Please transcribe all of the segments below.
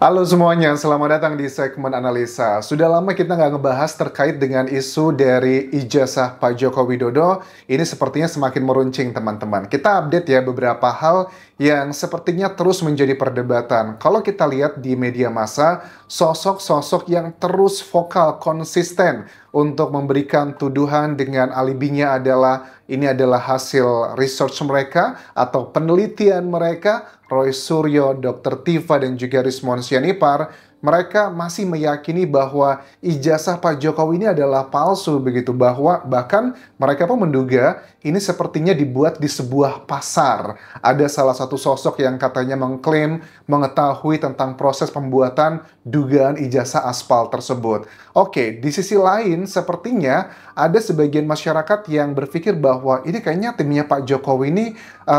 Halo semuanya, selamat datang di segmen analisa. Sudah lama kita nggak ngebahas terkait dengan isu dari ijazah Pak Joko Widodo. Ini sepertinya semakin meruncing teman-teman. Kita update ya beberapa hal yang sepertinya terus menjadi perdebatan. Kalau kita lihat di media massa, sosok-sosok yang terus vokal, konsisten untuk memberikan tuduhan dengan alibinya adalah ini adalah hasil research mereka atau penelitian mereka. Roy Suryo, Dr. Tiva, dan juga Rismon Sianipar, mereka masih meyakini bahwa ijazah Pak Jokowi ini adalah palsu begitu, bahwa bahkan mereka pun menduga ini sepertinya dibuat di sebuah pasar. Ada salah satu sosok yang katanya mengklaim mengetahui tentang proses pembuatan dugaan ijazah aspal tersebut. Oke, di sisi lain sepertinya ada sebagian masyarakat yang berpikir bahwa ini kayaknya timnya Pak Jokowi ini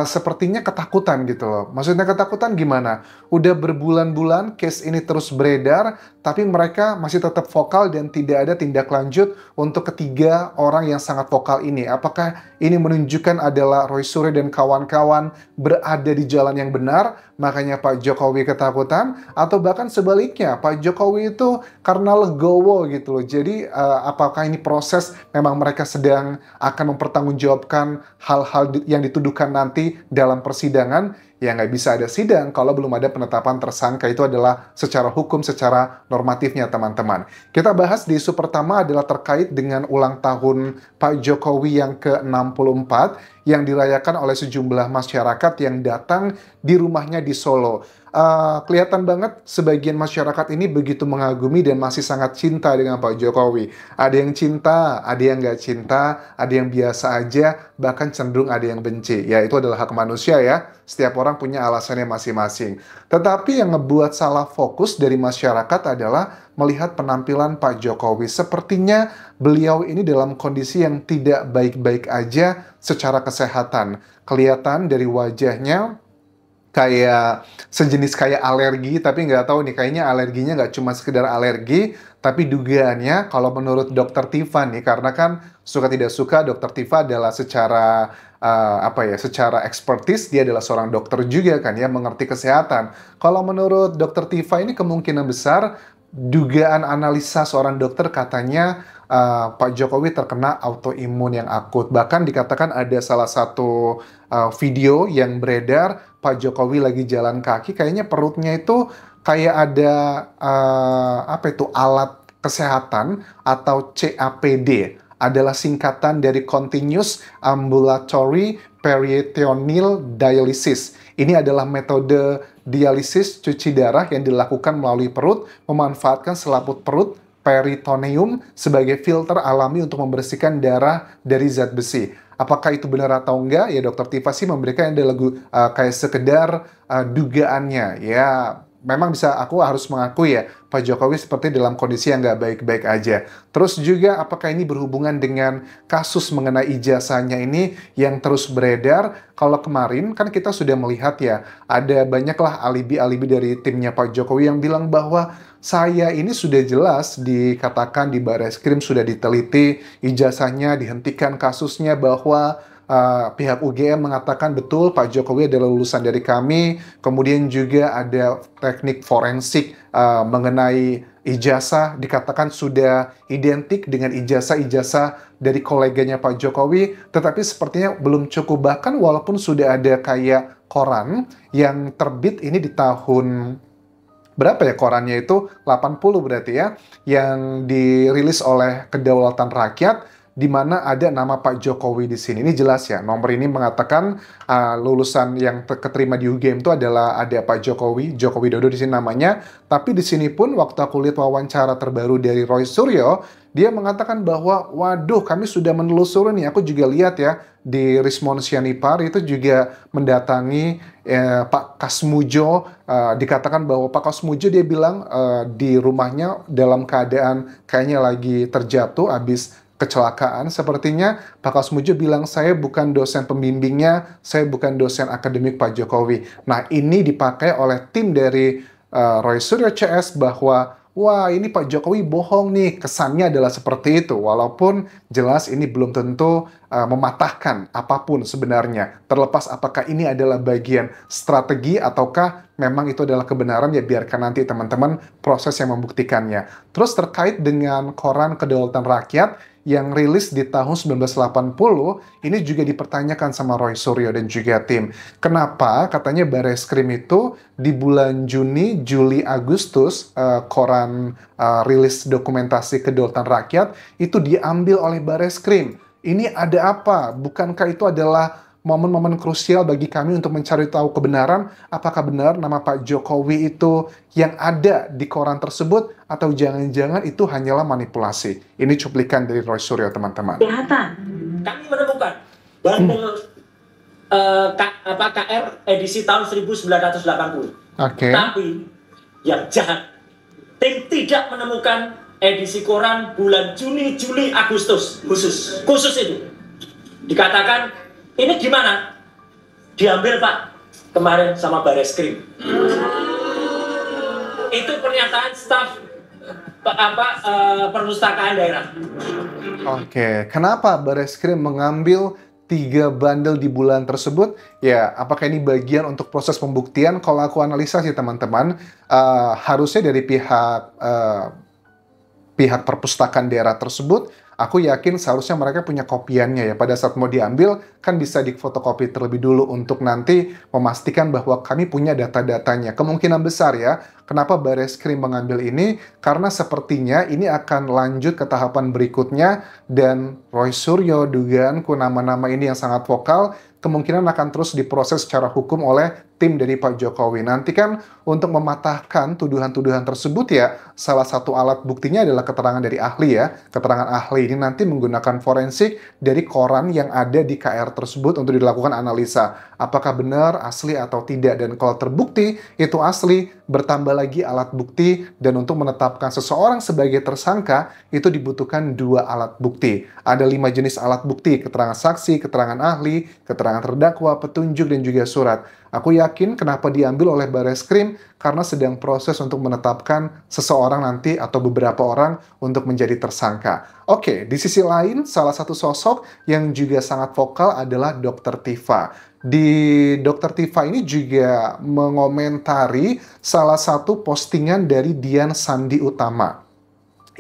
sepertinya ketakutan gitu loh. Maksudnya ketakutan gimana? Udah berbulan-bulan case ini terus beredar, tapi mereka masih tetap vokal dan tidak ada tindak lanjut untuk ketiga orang yang sangat vokal ini. Apakah ini menunjukkan adalah Roy Suryo dan kawan-kawan berada di jalan yang benar, makanya Pak Jokowi ketakutan, atau bahkan sebaliknya, Pak Jokowi itu karena legowo gitu loh. Jadi apakah ini proses memang mereka sedang akan mempertanggungjawabkan hal-hal yang dituduhkan nanti dalam persidangan? Ya nggak bisa ada sidang kalau belum ada penetapan tersangka. Itu adalah secara hukum, secara normatifnya teman-teman. Kita bahas di isu pertama adalah terkait dengan ulang tahun Pak Jokowi yang ke-64 yang dirayakan oleh sejumlah masyarakat yang datang di rumahnya di Solo. Kelihatan banget sebagian masyarakat ini begitu mengagumi dan masih sangat cinta dengan Pak Jokowi. Ada yang cinta, ada yang nggak cinta, ada yang biasa aja, bahkan cenderung ada yang benci. Ya, itu adalah hak manusia ya. Setiap orang punya alasannya masing-masing. Tetapi yang ngebuat salah fokus dari masyarakat adalah melihat penampilan Pak Jokowi. Sepertinya beliau ini dalam kondisi yang tidak baik-baik aja secara kesehatan. Kelihatan dari wajahnya kayak sejenis kayak alergi, tapi nggak tahu nih, kayaknya alerginya nggak cuma sekedar alergi, tapi dugaannya kalau menurut Dokter Tiva nih, karena kan suka tidak suka Dokter Tiva adalah secara secara ekspertis dia adalah seorang dokter juga kan ya, mengerti kesehatan. Kalau menurut Dokter Tiva ini kemungkinan besar dugaan analisa seorang dokter katanya Pak Jokowi terkena autoimun yang akut. Bahkan dikatakan ada salah satu video yang beredar Pak Jokowi lagi jalan kaki, kayaknya perutnya itu kayak ada alat kesehatan atau CAPD. Adalah singkatan dari Continuous Ambulatory Peritoneal Dialysis. Ini adalah metode dialisis cuci darah yang dilakukan melalui perut, memanfaatkan selaput perut peritoneum sebagai filter alami untuk membersihkan darah dari zat besi. Apakah itu benar atau enggak? Ya Dokter Tiva sih memberikan yang kayak sekedar dugaannya. Ya memang bisa, aku harus mengakui ya, Pak Jokowi seperti dalam kondisi yang nggak baik-baik aja. Terus juga apakah ini berhubungan dengan kasus mengenai ijazahnya ini yang terus beredar? Kalau kemarin kan kita sudah melihat ya, ada banyaklah alibi-alibi dari timnya Pak Jokowi yang bilang bahwa saya ini sudah jelas dikatakan di Barreskrim sudah diteliti, ijazahnya dihentikan kasusnya, bahwa pihak UGM mengatakan betul Pak Jokowi adalah lulusan dari kami. Kemudian juga ada teknik forensik mengenai ijazah dikatakan sudah identik dengan ijazah-ijazah dari koleganya Pak Jokowi. Tetapi sepertinya belum cukup, bahkan walaupun sudah ada kayak koran yang terbit ini di tahun berapa ya, korannya itu 80 berarti ya, yang dirilis oleh Kedaulatan Rakyat, di mana ada nama Pak Jokowi di sini. Ini jelas ya, nomor ini mengatakan lulusan yang keterima di UGM itu adalah ada Pak Jokowi, Joko Widodo di sini namanya. Tapi di sini pun waktu aku lihat wawancara terbaru dari Roy Suryo, dia mengatakan bahwa waduh kami sudah menelusuri nih. Aku juga lihat ya di Rismon Sianipar itu juga mendatangi Pak Kasmujo. Dikatakan bahwa Pak Kasmujo dia bilang di rumahnya dalam keadaan kayaknya lagi terjatuh habis kecelakaan. Sepertinya Pak Kasmujo bilang, saya bukan dosen pembimbingnya, saya bukan dosen akademik Pak Jokowi. Nah ini dipakai oleh tim dari Roy Suryo CS bahwa wah ini Pak Jokowi bohong nih, kesannya adalah seperti itu, walaupun jelas ini belum tentu mematahkan apapun sebenarnya, terlepas apakah ini adalah bagian strategi ataukah memang itu adalah kebenaran, ya biarkan nanti teman-teman proses yang membuktikannya. Terus terkait dengan Koran Kedaulatan Rakyat yang rilis di tahun 1980, ini juga dipertanyakan sama Roy Suryo dan juga tim. Kenapa katanya Bareskrim itu di bulan Juni, Juli, Agustus, koran rilis dokumentasi kedaulatan rakyat itu diambil oleh Bareskrim. Ini ada apa? Bukankah itu adalah momen-momen krusial bagi kami untuk mencari tahu kebenaran, apakah benar nama Pak Jokowi itu yang ada di koran tersebut, atau jangan-jangan itu hanyalah manipulasi. Ini cuplikan dari Roy Suryo, teman-teman. Kelihatan. Kami menemukan bandel KR edisi tahun 1980. Tapi yang jahat, tim tidak menemukan edisi koran bulan Juni, Juli, Agustus khusus itu. Dikatakan ini gimana? Diambil Pak kemarin sama Bareskrim. Itu pernyataan staf perpustakaan daerah. Oke, kenapa Bareskrim mengambil 3 bandel di bulan tersebut? Ya, apakah ini bagian untuk proses pembuktian? Kalau aku analisa sih teman-teman, harusnya dari pihak perpustakaan daerah tersebut, aku yakin seharusnya mereka punya kopiannya ya. Pada saat mau diambil, kan bisa difotokopi terlebih dulu untuk nanti memastikan bahwa kami punya data-datanya. Kemungkinan besar ya, kenapa Bareskrim mengambil ini? Karena sepertinya ini akan lanjut ke tahapan berikutnya, dan Roy Suryo, dugaanku nama-nama ini yang sangat vokal, kemungkinan akan terus diproses secara hukum oleh tim dari Pak Jokowi. Nanti kan untuk mematahkan tuduhan-tuduhan tersebut ya, salah satu alat buktinya adalah keterangan dari ahli ya. Keterangan ahli ini nanti menggunakan forensik dari koran yang ada di KR tersebut untuk dilakukan analisa. Apakah benar, asli atau tidak. Dan kalau terbukti itu asli, bertambah lagi alat bukti, dan untuk menetapkan seseorang sebagai tersangka, itu dibutuhkan 2 alat bukti. Ada 5 jenis alat bukti, keterangan saksi, keterangan ahli, keterangan terdakwa, petunjuk, dan juga surat. Aku yakin kenapa diambil oleh Bareskrim, karena sedang proses untuk menetapkan seseorang nanti atau beberapa orang untuk menjadi tersangka. Oke, di sisi lain, salah satu sosok yang juga sangat vokal adalah Dr. Tifa. Di Dr. Tifa ini juga mengomentari salah satu postingan dari Dian Sandi Utama.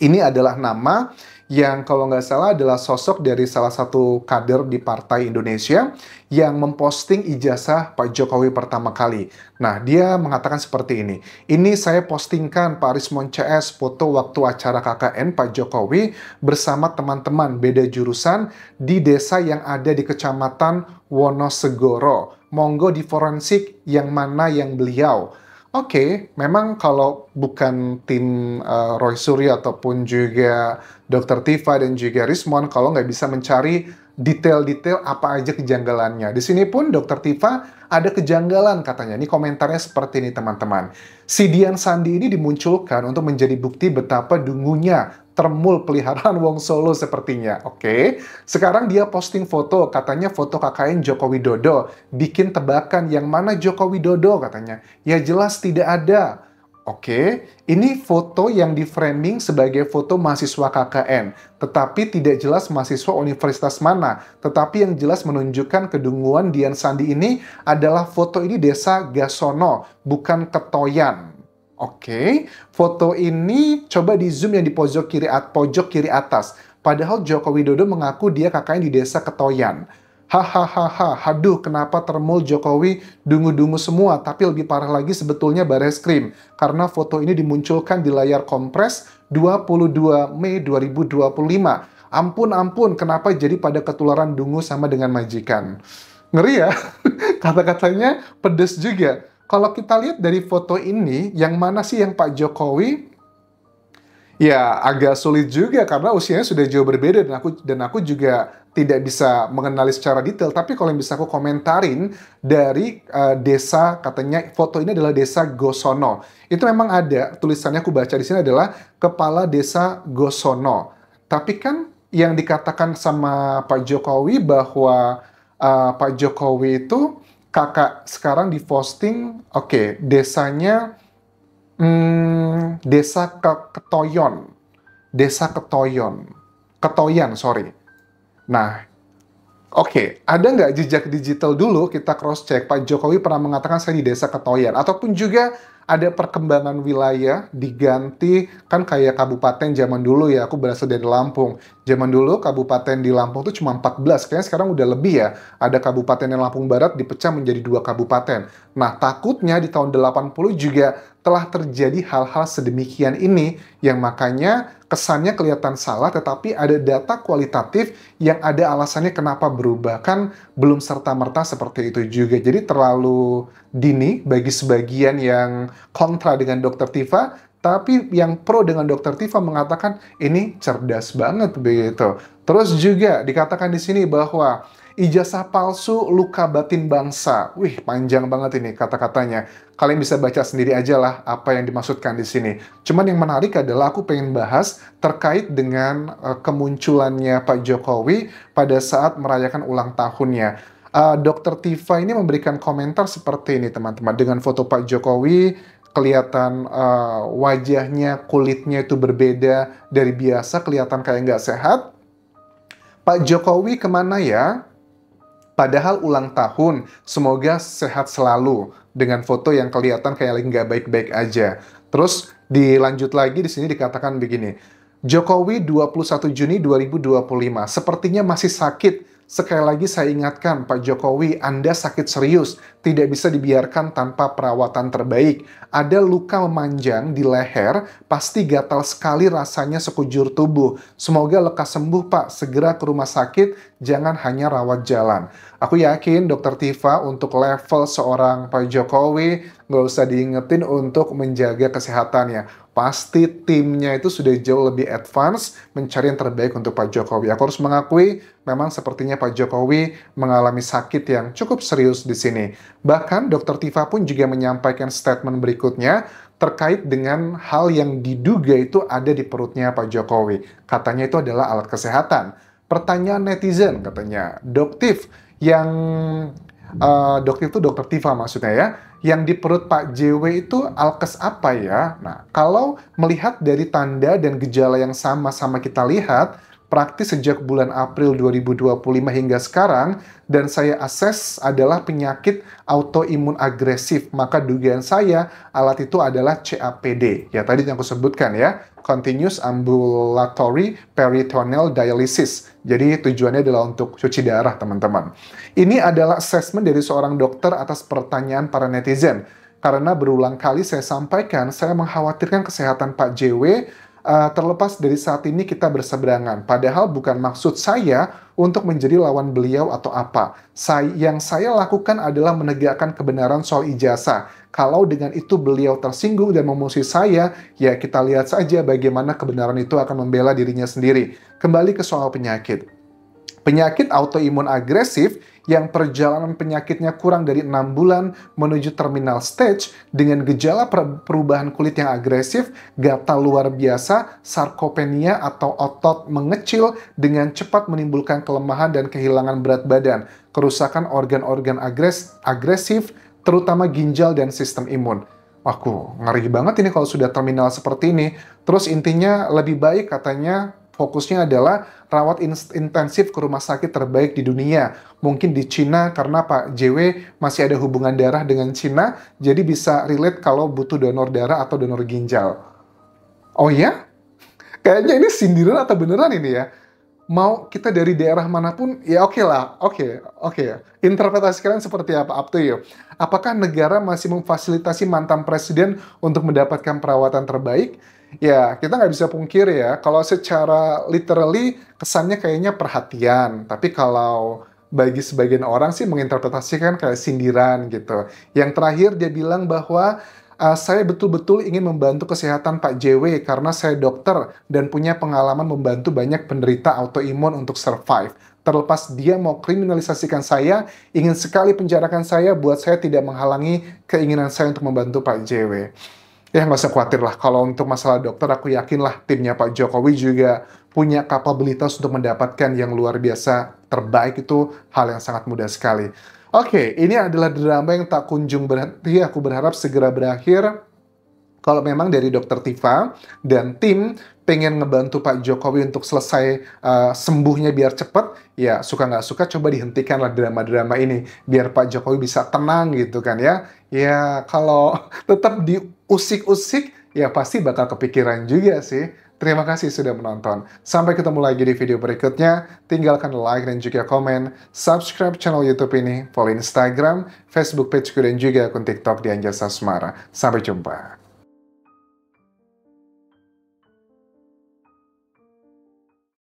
Ini adalah nama yang kalau nggak salah adalah sosok dari salah satu kader di Partai Indonesia yang memposting ijazah Pak Jokowi pertama kali. Nah, dia mengatakan seperti ini. Ini saya postingkan Pak Rismon CS foto waktu acara KKN Pak Jokowi bersama teman-teman beda jurusan di desa yang ada di Kecamatan Wonosegoro. Monggo di forensik yang mana yang beliau. Oke, memang kalau bukan tim Roy Suryo ataupun juga Dr. Tifa dan juga Rismon, kalau nggak bisa mencari detail-detail apa aja kejanggalannya. Di sini pun Dr. Tifa ada kejanggalan katanya. Ini komentarnya seperti ini teman-teman. Si Dian Sandi ini dimunculkan untuk menjadi bukti betapa dungunya termul peliharaan Wong Solo sepertinya. Oke, sekarang dia posting foto, katanya foto KKN Joko Widodo. Bikin tebakan yang mana Joko Widodo katanya. Ya jelas tidak ada. Oke, ini foto yang di-framing sebagai foto mahasiswa KKN, tetapi tidak jelas mahasiswa universitas mana, tetapi yang jelas menunjukkan kedunguan Dian Sandi ini adalah foto ini desa Gasono, bukan Ketoyan. Oke, foto ini coba di zoom yang di pojok kiri atas. Padahal Joko Widodo mengaku dia KKN di desa Ketoyan. Hahaha, haduh kenapa termul Jokowi dungu-dungu semua, tapi lebih parah lagi sebetulnya Bareskrim, karena foto ini dimunculkan di layar kompres 22 Mei 2025. Ampun, kenapa jadi pada ketularan dungu sama dengan majikan? Ngeri ya, kata-katanya pedes juga. Kalau kita lihat dari foto ini, yang mana sih yang Pak Jokowi? Ya, agak sulit juga karena usianya sudah jauh berbeda, dan aku juga tidak bisa mengenali secara detail. Tapi kalau yang bisa aku komentarin dari desa, katanya foto ini adalah desa Gosono. Itu memang ada, tulisannya aku baca di sini adalah Kepala Desa Gosono. Tapi kan yang dikatakan sama Pak Jokowi bahwa Pak Jokowi itu kakak sekarang di posting, oke, desanya Ketoyan, sorry. Nah, oke, ada nggak jejak digital dulu kita cross check Pak Jokowi pernah mengatakan saya di Desa Ketoyan, ataupun juga ada perkembangan wilayah diganti, kan kayak kabupaten zaman dulu ya, aku berasal dari Lampung. Zaman dulu kabupaten di Lampung tuh cuma 14, kayaknya sekarang udah lebih ya. Ada kabupaten yang Lampung Barat dipecah menjadi 2 kabupaten. Nah, takutnya di tahun 80 juga telah terjadi hal-hal sedemikian ini, yang makanya kesannya kelihatan salah, tetapi ada data kualitatif yang ada alasannya kenapa berubah. Kan belum serta-merta seperti itu juga. Jadi terlalu dini bagi sebagian yang kontra dengan Dr. Tifa, tapi yang pro dengan Dr. Tifa mengatakan ini cerdas banget begitu. Terus juga dikatakan di sini bahwa ijazah palsu luka batin bangsa. Wih, panjang banget ini kata-katanya. Kalian bisa baca sendiri aja lah apa yang dimaksudkan di sini. Cuman yang menarik adalah aku pengen bahas terkait dengan kemunculannya Pak Jokowi pada saat merayakan ulang tahunnya. Dr. Tifa ini memberikan komentar seperti ini, teman-teman. Dengan foto Pak Jokowi, kelihatan wajahnya, kulitnya itu berbeda dari biasa, kelihatan kayak nggak sehat. Pak Jokowi kemana ya? Padahal ulang tahun, semoga sehat selalu. Dengan foto yang kelihatan kayak lagi nggak baik-baik aja. Terus dilanjut lagi di sini dikatakan begini. Jokowi 21 Juni 2025, sepertinya masih sakit. Sekali lagi saya ingatkan, Pak Jokowi, Anda sakit serius, tidak bisa dibiarkan tanpa perawatan terbaik. Ada luka memanjang di leher, pasti gatal sekali rasanya sekujur tubuh. Semoga lekas sembuh, Pak. Segera ke rumah sakit, jangan hanya rawat jalan. Aku yakin Dr. Tifa untuk level seorang Pak Jokowi, nggak usah diingetin untuk menjaga kesehatannya. Pasti timnya itu sudah jauh lebih advance mencari yang terbaik untuk Pak Jokowi. Aku harus mengakui, memang sepertinya Pak Jokowi mengalami sakit yang cukup serius di sini. Bahkan Dr. Tifa pun juga menyampaikan statement berikutnya terkait dengan hal yang diduga itu ada di perutnya Pak Jokowi. Katanya itu adalah alat kesehatan. Pertanyaan netizen katanya, Doktif yang Doktif itu Dr. Tifa maksudnya ya, yang di perut Pak JW itu alkes apa ya? Nah, kalau melihat dari tanda dan gejala yang sama-sama kita lihat, praktis sejak bulan April 2025 hingga sekarang, dan saya akses adalah penyakit autoimun agresif. Maka dugaan saya alat itu adalah CAPD. Ya, tadi yang aku sebutkan ya, Continuous Ambulatory Peritoneal Dialysis. Jadi tujuannya adalah untuk cuci darah, teman-teman. Ini adalah assessment dari seorang dokter atas pertanyaan para netizen. Karena berulang kali saya sampaikan, saya mengkhawatirkan kesehatan Pak JW, terlepas dari saat ini kita berseberangan. Padahal bukan maksud saya untuk menjadi lawan beliau atau apa. Yang saya lakukan adalah menegakkan kebenaran soal ijazah. Kalau dengan itu beliau tersinggung dan memusuhi saya, ya kita lihat saja bagaimana kebenaran itu akan membela dirinya sendiri. Kembali ke soal penyakit. Penyakit autoimun agresif yang perjalanan penyakitnya kurang dari 6 bulan menuju terminal stage dengan gejala perubahan kulit yang agresif, gatal luar biasa, sarkopenia atau otot mengecil dengan cepat menimbulkan kelemahan dan kehilangan berat badan, kerusakan organ-organ agresif, terutama ginjal dan sistem imun. Waku, ngeri banget ini kalau sudah terminal seperti ini. Terus intinya lebih baik katanya fokusnya adalah rawat intensif ke rumah sakit terbaik di dunia. Mungkin di Cina karena Pak JW masih ada hubungan darah dengan Cina, jadi bisa relate kalau butuh donor darah atau donor ginjal. Oh ya? Kayaknya ini sindiran atau beneran ini ya? Mau kita dari daerah manapun, ya oke lah, oke. Interpretasi kalian seperti apa? Up to you. Apakah negara masih memfasilitasi mantan presiden untuk mendapatkan perawatan terbaik? Ya, kita nggak bisa pungkir ya, kalau secara literally kesannya kayaknya perhatian, tapi kalau bagi sebagian orang sih menginterpretasikan kayak sindiran gitu. Yang terakhir dia bilang bahwa saya betul-betul ingin membantu kesehatan Pak JW karena saya dokter dan punya pengalaman membantu banyak penderita autoimun untuk survive. Terlepas dia mau kriminalisasikan saya, ingin sekali penjarakan saya buat saya tidak menghalangi keinginan saya untuk membantu Pak JW. Ya nggak usah khawatir lah, kalau untuk masalah dokter aku yakin lah timnya Pak Jokowi juga punya kapabilitas untuk mendapatkan yang luar biasa terbaik, itu hal yang sangat mudah sekali. Oke, ini adalah drama yang tak kunjung berhenti, aku berharap segera berakhir. Kalau memang dari Dokter Tifa dan tim pengen ngebantu Pak Jokowi untuk selesai sembuhnya biar cepet, ya suka nggak suka coba dihentikanlah drama-drama ini biar Pak Jokowi bisa tenang gitu kan ya. Ya kalau tetap diusik-usik ya pasti bakal kepikiran juga sih. Terima kasih sudah menonton. Sampai ketemu lagi di video berikutnya. Tinggalkan like dan juga komen. Subscribe channel YouTube ini. Follow Instagram, Facebook page dan juga akun TikTok di Anjasa Semara. Sampai jumpa.